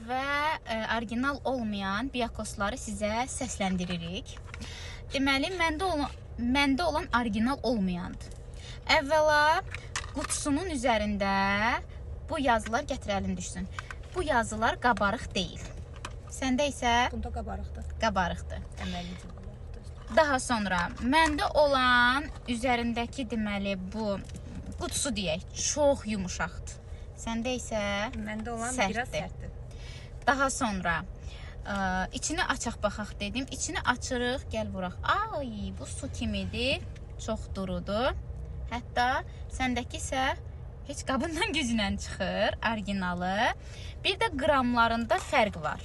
və orijinal olmayan biakosları sizə səsləndiririk. Deməli, məndə olan orijinal olmayandır. Əvvəla qutusunun üzərində bu yazılar gətirəlim düşsün. Bu yazılar qabarıq deyil. Səndə isə bunda qabarıqdır. Qabarıqdır. Əməlli qabarıqdır. Daha sonra məndə olan üzərindəki deməli bu qutusu deyək, çox yumuşaqdır. Səndə isə məndə olan biraz sərtdir. Daha sonra içini açaq baxaq dedim. İçini açırıq, gəl vuraq. Ay, bu su kimidir. Çox durudur. Hətta səndəki isə heç qabından güclə çıxır, orijinalı. Bir də qramlarında fərq var.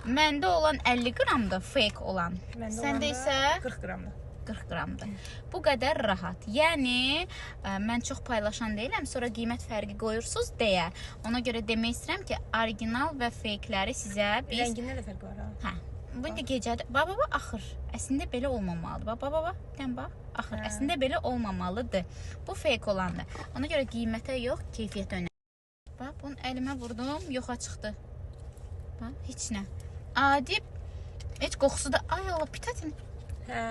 Məndə olan 50 qramdır, fake olan. Səndə isə 40 qramdır. 40 qramdır. Bu qədər rahat. Yəni, mən çox paylaşan deyiləm, sonra qiymət fərqi qoyursunuz deyə. Ona görə demək istəyirəm ki, orijinal və fakeləri sizə biz... Rəngində də fərq var ha? Hə. Bu indi gecədə... Baba, axır. Əslində belə olmamalıdır. Baba, dən bax. Axır. Əslində belə olmamalıdır. Bu fake olandır. Ona görə qiymətə yox, keyfiyyətə önəm. Bax, bunu əlimə vurdum, yoxa çıxdı. Bax, heç nə. Adi, heç qoxusu da... Ay Allah, pitatin. Hə.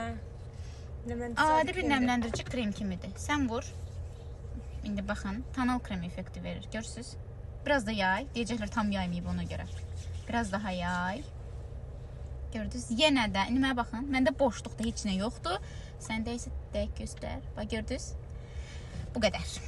Adi bir nəmləndirici krem kimidir. Sən vur. İndi baxın, tonal krem effekti verir. Görürsünüz? Biraz da yay. Deyəcəklər tam yaymayıb ona görə. Biraz daha yay. Gördünüz? Yenə də, indi mənə baxın. Məndə boşluqda heç nə yoxdur. Səndə isə dəqiq göstər. Bax, gördünüz? Bu qədər.